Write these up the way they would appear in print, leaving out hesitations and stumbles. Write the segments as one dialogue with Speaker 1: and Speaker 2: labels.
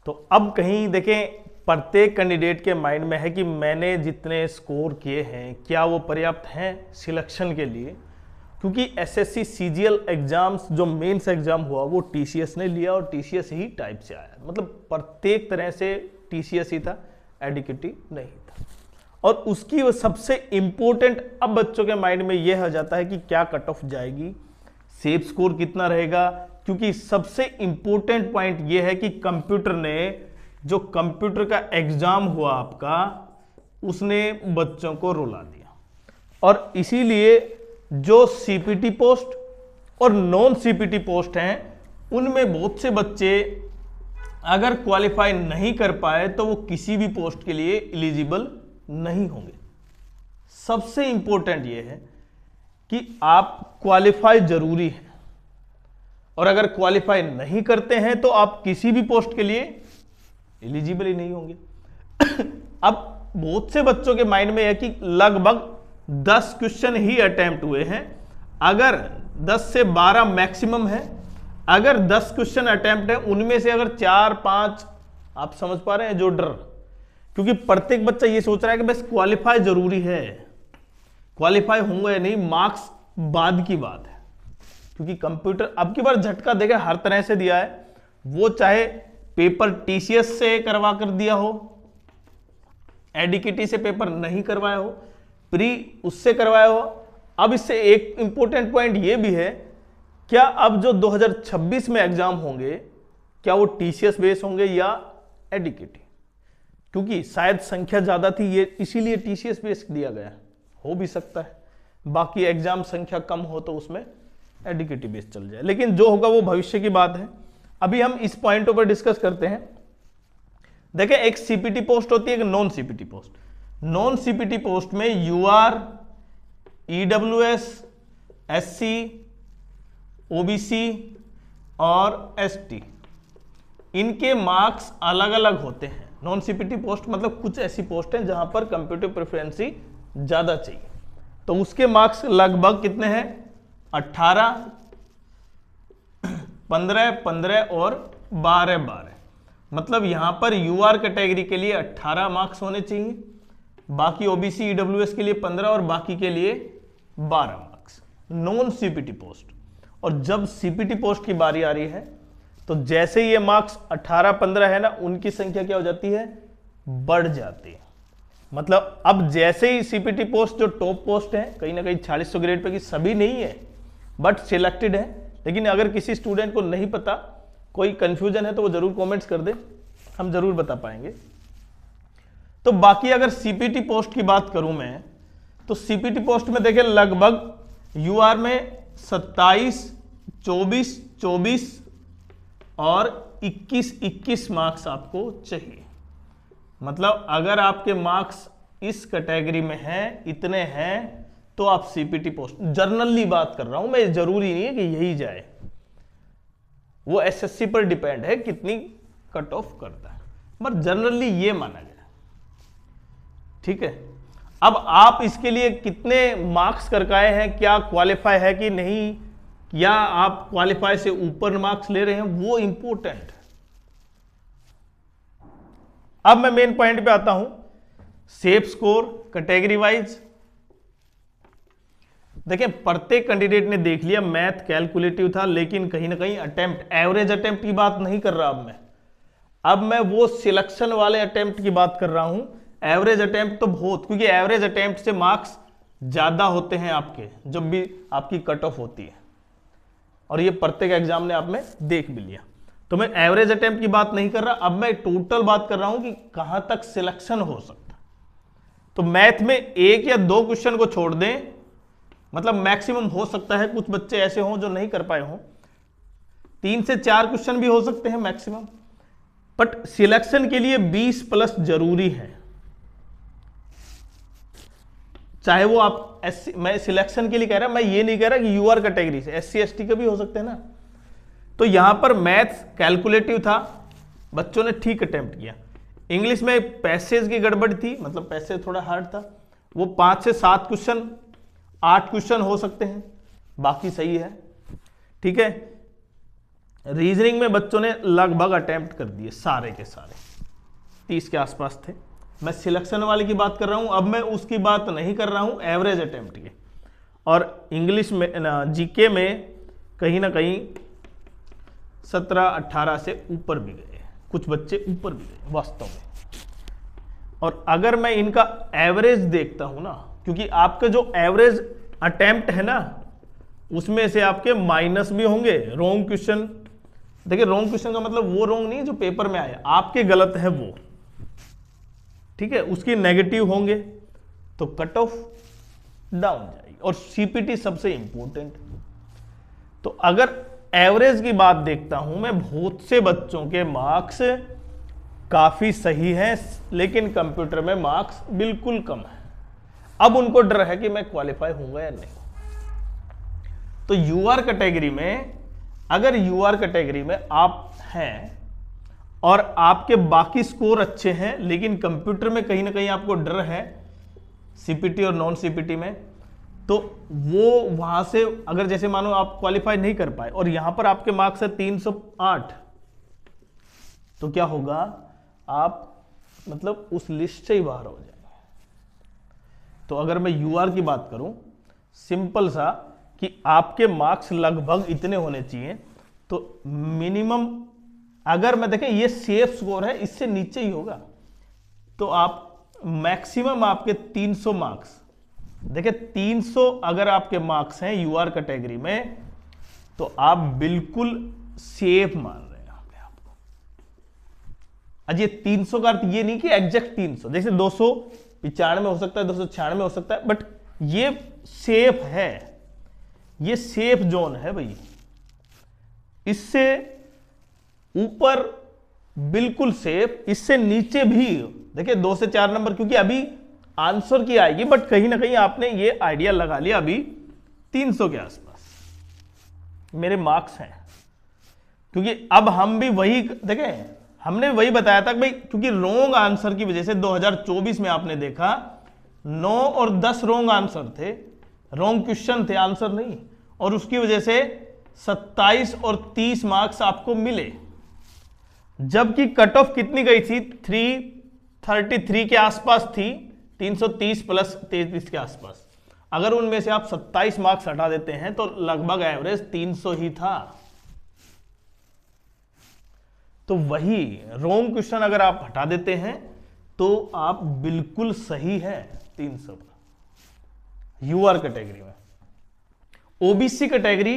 Speaker 1: तो अब कहीं देखें, प्रत्येक कैंडिडेट के माइंड में है कि मैंने जितने स्कोर किए हैं क्या वो पर्याप्त हैं सिलेक्शन के लिए, क्योंकि एसएससी सीजीएल एग्जाम्स जो मेंस एग्जाम हुआ वो टीसीएस ने लिया और टीसीएस ही टाइप से आया, मतलब प्रत्येक तरह से टीसीएस ही था, एडिक्यूटी नहीं था। और उसकी वो सबसे इंपॉर्टेंट अब बच्चों के माइंड में यह आ जाता है कि क्या कट ऑफ जाएगी, सेफ स्कोर कितना रहेगा, क्योंकि सबसे इंपॉर्टेंट पॉइंट यह है कि कंप्यूटर ने जो कंप्यूटर का एग्जाम हुआ आपका उसने बच्चों को रुला दिया। और इसीलिए जो सीपीटी पोस्ट और नॉन सीपीटी पोस्ट हैं उनमें बहुत से बच्चे अगर क्वालिफाई नहीं कर पाए तो वो किसी भी पोस्ट के लिए एलिजिबल नहीं होंगे। सबसे इंपॉर्टेंट ये है कि आप क्वालिफाई जरूरी है, और अगर क्वालिफाई नहीं करते हैं तो आप किसी भी पोस्ट के लिए एलिजिबल ही नहीं होंगे। अब बहुत से बच्चों के माइंड में है कि लगभग 10 क्वेश्चन ही अटेम्प्ट हुए हैं, अगर 10 से 12 मैक्सिमम है, अगर 10 क्वेश्चन अटेम्प्ट है उनमें से अगर 4-5, आप समझ पा रहे हैं जो डर, क्योंकि प्रत्येक बच्चा ये सोच रहा है कि बस क्वालिफाई जरूरी है, क्वालिफाई होंगे या नहीं मार्क्स बाद की बात है। क्योंकि कंप्यूटर अब की बार झटका देगा हर तरह से दिया है, वो चाहे पेपर टीसीएस से करवा कर दिया हो, एडीकेटी से पेपर नहीं करवाया हो, प्री उससे करवाया हो। अब इससे एक इंपॉर्टेंट पॉइंट ये भी है, क्या अब जो 2026 में एग्जाम होंगे क्या वो टीसीएस बेस होंगे या एडीकेटी, क्योंकि शायद संख्या ज्यादा थी ये इसीलिए टीसीएस बेस दिया गया, हो भी सकता है बाकी एग्जाम संख्या कम हो तो उसमें एडीकेटी बेस चल जाए, लेकिन जो होगा वो भविष्य की बात है। अभी हम इस पॉइंटों पर डिस्कस करते हैं। देखें, एक सीपीटी पोस्ट होती है, एक non CPT post. Non CPT post में यूआर, ईडब्ल्यूएस, एससी, ओबीसी और एसटी, इनके मार्क्स अलग अलग होते हैं। नॉन सीपीटी पोस्ट मतलब कुछ ऐसी पोस्ट हैं जहां पर कंप्यूटर प्रेफरेंसी ज्यादा चाहिए, तो उसके मार्क्स लगभग कितने हैं, 18, 15, 15 और 12, 12। मतलब यहां पर यूआर कैटेगरी के लिए 18 मार्क्स होने चाहिए, बाकी ओबीसी ईडब्ल्यूएस के लिए 15 और बाकी के लिए 12 मार्क्स, नॉन सीपीटी पोस्ट। और जब सीपीटी पोस्ट की बारी आ रही है तो जैसे ये मार्क्स 18, 15 है ना, उनकी संख्या क्या हो जाती है, बढ़ जाती है। मतलब अब जैसे ही सीपीटी पोस्ट जो टॉप पोस्ट है, कहीं ना कहीं 4600 ग्रेड पे की सभी नहीं है बट सिलेक्टेड है, लेकिन अगर किसी स्टूडेंट को नहीं पता, कोई कंफ्यूजन है तो वो जरूर कमेंट्स कर दे, हम जरूर बता पाएंगे। तो बाकी अगर सीपीटी पोस्ट की बात करूं मैं, तो सीपीटी पोस्ट में देखिए लगभग यूआर में 27, 24, 24 और 21, 21 मार्क्स आपको चाहिए। मतलब अगर आपके मार्क्स इस कैटेगरी में हैं, इतने हैं, तो आप सीपीटी पोस्ट, जनरली बात कर रहा हूं मैं, जरूरी नहीं है कि यही जाए, वो एसएससी पर डिपेंड है कितनी कट ऑफ करता है, पर जनरली ये माना गया। ठीक है, अब आप इसके लिए कितने मार्क्स करके आए हैं, क्या क्वालिफाई है कि नहीं, या आप क्वालिफाई से ऊपर मार्क्स ले रहे हैं, वो इंपॉर्टेंट है। अब मैं मेन पॉइंट पे आता हूं, सेफ स्कोर कैटेगरी वाइज। देखें, प्रत्येक कैंडिडेट ने देख लिया मैथ कैलकुलेटिव था, लेकिन कहीं ना कहीं अटेम्प्ट, एवरेज अटेम्प्ट की बात नहीं कर रहा अब मैं वो सिलेक्शन वाले अटेम्प्ट की बात कर रहा हूं। एवरेज अटेम्प्ट तो बहुत, क्योंकि एवरेज अटेम्प्ट से मार्क्स ज्यादा होते हैं आपके जब भी आपकी कट ऑफ होती है, और ये प्रत्येक एग्जाम ने आप में देख भी लिया। तो मैं एवरेज अटेम्प्ट की बात नहीं कर रहा, अब मैं टोटल बात कर रहा हूं कि कहां तक सिलेक्शन हो सकता। तो मैथ में 1 या 2 क्वेश्चन को छोड़ दें, मतलब मैक्सिमम हो सकता है, कुछ बच्चे ऐसे हों जो नहीं कर पाए हों, 3 से 4 क्वेश्चन भी हो सकते हैं मैक्सिमम, बट सिलेक्शन के लिए 20+ जरूरी है। चाहे वो आप एससी, मैं सिलेक्शन के लिए कह रहा, मैं ये नहीं कह रहा कि यूआर कैटेगरी से, एससी एसटी का भी हो सकते हैं ना। तो यहां पर मैथ्स कैलकुलेटिव था, बच्चों ने ठीक अटेम्प्ट किया। इंग्लिश में पैसेज की गड़बड़ थी, मतलब पैसेज थोड़ा हार्ड था, वो 5 से 7 क्वेश्चन, 8 क्वेश्चन हो सकते हैं, बाकी सही है। ठीक है, रीजनिंग में बच्चों ने लगभग अटेम्प्ट कर दिए सारे के सारे, 30 के आसपास थे। मैं सिलेक्शन वाले की बात कर रहा हूं, अब मैं उसकी बात नहीं कर रहा हूं, एवरेज अटेम्प्ट की। और इंग्लिश में जीके में कहीं ना कहीं 17-18 से ऊपर भी गए, कुछ बच्चे ऊपर भी गए वास्तव में। और अगर मैं इनका एवरेज देखता हूं ना, क्योंकि आपका जो एवरेज अटेम्प्ट है ना, उसमें से आपके माइनस भी होंगे रॉन्ग क्वेश्चन। देखिए रॉन्ग क्वेश्चन का मतलब वो रॉन्ग नहीं जो पेपर में आया, आपके गलत है वो, ठीक है, उसकी नेगेटिव होंगे, तो कट ऑफ डाउन जाएगी। और सीपीटी सबसे इंपॉर्टेंट। तो अगर एवरेज की बात देखता हूं मैं, बहुत से बच्चों के मार्क्स काफी सही हैं, लेकिन कंप्यूटर में मार्क्स बिल्कुल कम है। अब उनको डर है कि मैं क्वालिफाई होऊंगा या नहीं। तो यूआर कैटेगरी में, अगर यूआर कैटेगरी में आप हैं और आपके बाकी स्कोर अच्छे हैं, लेकिन कंप्यूटर में कहीं ना कहीं आपको डर है सीपीटी और नॉन सीपीटी में, तो वो वहां से अगर जैसे मानो आप क्वालिफाई नहीं कर पाए और यहां पर आपके मार्क्स है 308, तो क्या होगा, आप मतलब उस लिस्ट से ही बाहर हो जाएंगे। तो अगर मैं यूआर की बात करूं, सिंपल सा कि आपके मार्क्स लगभग इतने होने चाहिए, तो मिनिमम अगर मैं देखें ये सेफ स्कोर है, इससे नीचे ही होगा, तो आप मैक्सिमम आपके 300 मार्क्स, देखिए 300 अगर आपके मार्क्स हैं यूआर कैटेगरी में, तो आप बिल्कुल सेफ मान रहे हैं अपने आप को। अजय 300 का अर्थ ये नहीं कि एग्जैक्ट 300, जैसे 295 हो सकता है, 296 हो सकता है, बट ये सेफ है, ये सेफ जोन है भाई। इससे ऊपर बिल्कुल सेफ, इससे नीचे भी देखिए 2 से 4 नंबर, क्योंकि अभी आंसर की आएगी, बट कहीं ना कहीं आपने ये आइडिया लगा लिया अभी 300 के आसपास मेरे मार्क्स हैं। क्योंकि अब हम भी वही देखें, हमने वही बताया था भाई, क्योंकि रॉन्ग आंसर की वजह से 2024 में आपने देखा 9 और 10 रॉन्ग आंसर थे, रॉन्ग क्वेश्चन थे, आंसर नहीं, और उसकी वजह से 27 और 30 मार्क्स आपको मिले, जबकि कट ऑफ कितनी गई थी, 333 के आसपास थी, 330 प्लस 33 के आसपास। अगर उनमें से आप 27 मार्क्स हटा देते हैं तो लगभग एवरेज 300 ही था। तो वही रॉन्ग क्वेश्चन अगर आप हटा देते हैं तो आप बिल्कुल सही है 300 पर यूआर कैटेगरी में। ओबीसी कैटेगरी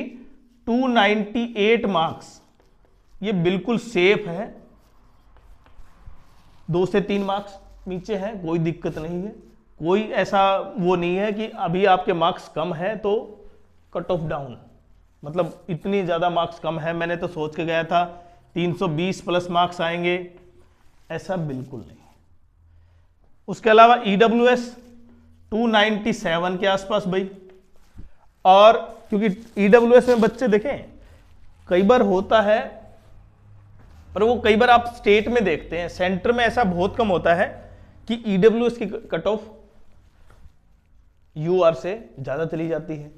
Speaker 1: 298 मार्क्स, ये बिल्कुल सेफ है, 2 से 3 मार्क्स नीचे है, कोई दिक्कत नहीं है, कोई ऐसा वो नहीं है कि अभी आपके मार्क्स कम है तो कट ऑफ डाउन, मतलब इतनी ज़्यादा मार्क्स कम है, मैंने तो सोच के गया था 320 प्लस मार्क्स आएंगे, ऐसा बिल्कुल नहीं। उसके अलावा ईडब्ल्यूएस 297 के आसपास भाई, और क्योंकि ईडब्ल्यूएस में बच्चे देखें कई बार होता है, पर वो कई बार आप स्टेट में देखते हैं, सेंटर में ऐसा बहुत कम होता है कि ईडब्ल्यूएस की कट ऑफ यूआर से ज्यादा चली जाती है,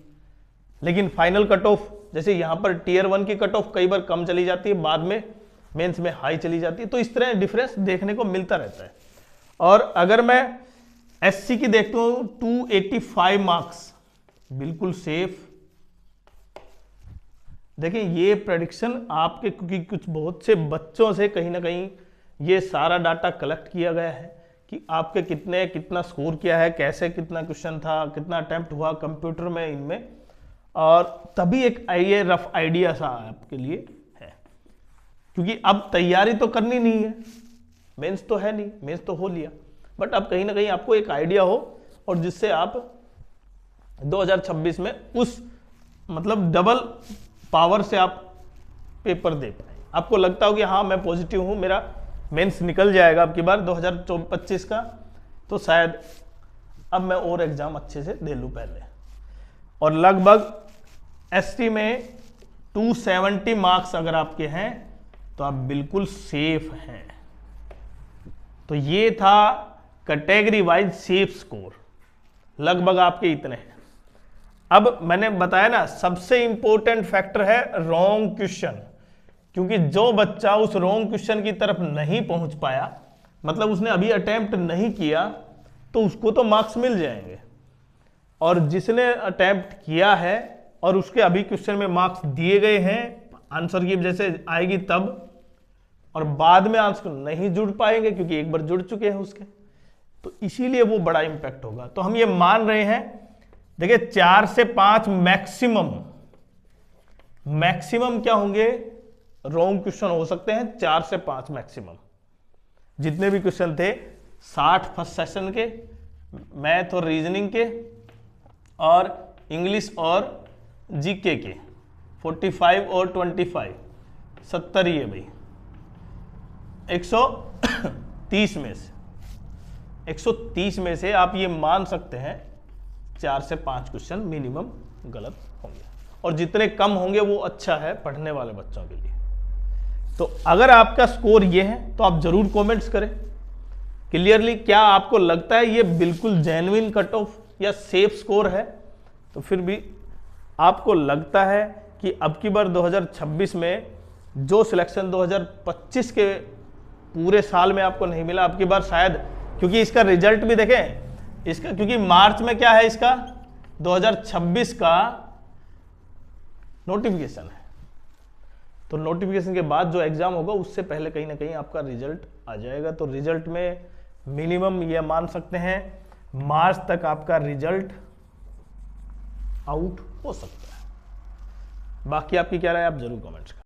Speaker 1: लेकिन फाइनल कट ऑफ जैसे यहां पर टियर 1 की कट ऑफ कई बार कम चली जाती है, बाद में मेंस में हाई चली जाती है, तो इस तरह डिफरेंस देखने को मिलता रहता है। और अगर मैं एससी की देखता हूं 285 मार्क्स, बिल्कुल सेफ। देखिए ये प्रेडिक्शन आपके, क्योंकि कुछ बहुत से बच्चों से कहीं ना कहीं ये सारा डाटा कलेक्ट किया गया है कि आपके कितना स्कोर किया है, कैसे कितना क्वेश्चन था, कितना अटेम्प्ट हुआ कंप्यूटर में इनमें, और तभी एक ये रफ आइडिया सा आपके लिए है। क्योंकि अब तैयारी तो करनी नहीं है, मेंस तो है नहीं, मेंस तो हो लिया, बट अब कहीं ना कहीं आपको एक आइडिया हो और जिससे आप 2026 में उस मतलब डबल पावर से आप पेपर दे पाए। आपको लगता हो कि हाँ मैं पॉजिटिव हूं, मेरा मेंस निकल जाएगा अब की बार 2025 का, तो शायद अब मैं और एग्जाम अच्छे से दे लूं पहले। और लगभग एसटी में 270 मार्क्स अगर आपके हैं तो आप बिल्कुल सेफ हैं। तो ये था कैटेगरी वाइज सेफ स्कोर, लगभग आपके इतने हैं। अब मैंने बताया ना सबसे इंपॉर्टेंट फैक्टर है रॉन्ग क्वेश्चन, क्योंकि जो बच्चा उस रॉन्ग क्वेश्चन की तरफ नहीं पहुंच पाया, मतलब उसने अभी अटेम्प्ट नहीं किया, तो उसको तो मार्क्स मिल जाएंगे, और जिसने अटेम्प्ट किया है और उसके अभी क्वेश्चन में मार्क्स दिए गए हैं, आंसर की जैसे आएगी तब, और बाद में आंसर नहीं जुड़ पाएंगे क्योंकि एक बार जुड़ चुके हैं उसके, तो इसीलिए वो बड़ा इंपैक्ट होगा। तो हम ये मान रहे हैं, देखिए 4 से 5 मैक्सिमम क्या होंगे, रॉन्ग क्वेश्चन हो सकते हैं, 4 से 5 मैक्सिमम। जितने भी क्वेश्चन थे 60 फर्स्ट सेशन के, मैथ और रीजनिंग के, और इंग्लिश और जीके के 45 और 25, 70 ही है भाई। 130 में से आप ये मान सकते हैं 4 से 5 क्वेश्चन मिनिमम गलत होंगे, और जितने कम होंगे वो अच्छा है पढ़ने वाले बच्चों के लिए। तो अगर आपका स्कोर ये है तो आप जरूर कमेंट्स करें क्लियरली, क्या आपको लगता है ये बिल्कुल जेन्युइन कट ऑफ या सेफ स्कोर है। तो फिर भी आपको लगता है कि अब की बार 2026 में जो सिलेक्शन 2025 के पूरे साल में आपको नहीं मिला, अब की बार शायद, क्योंकि इसका रिजल्ट भी देखें इसका, क्योंकि मार्च में क्या है, इसका 2026 का नोटिफिकेशन है, तो नोटिफिकेशन के बाद जो एग्जाम होगा उससे पहले कहीं ना कहीं आपका रिजल्ट आ जाएगा। तो रिजल्ट में मिनिमम ये मान सकते हैं मार्च तक आपका रिजल्ट आउट हो सकता है। बाकी आपकी क्या राय है, आप जरूर कमेंट्स करें।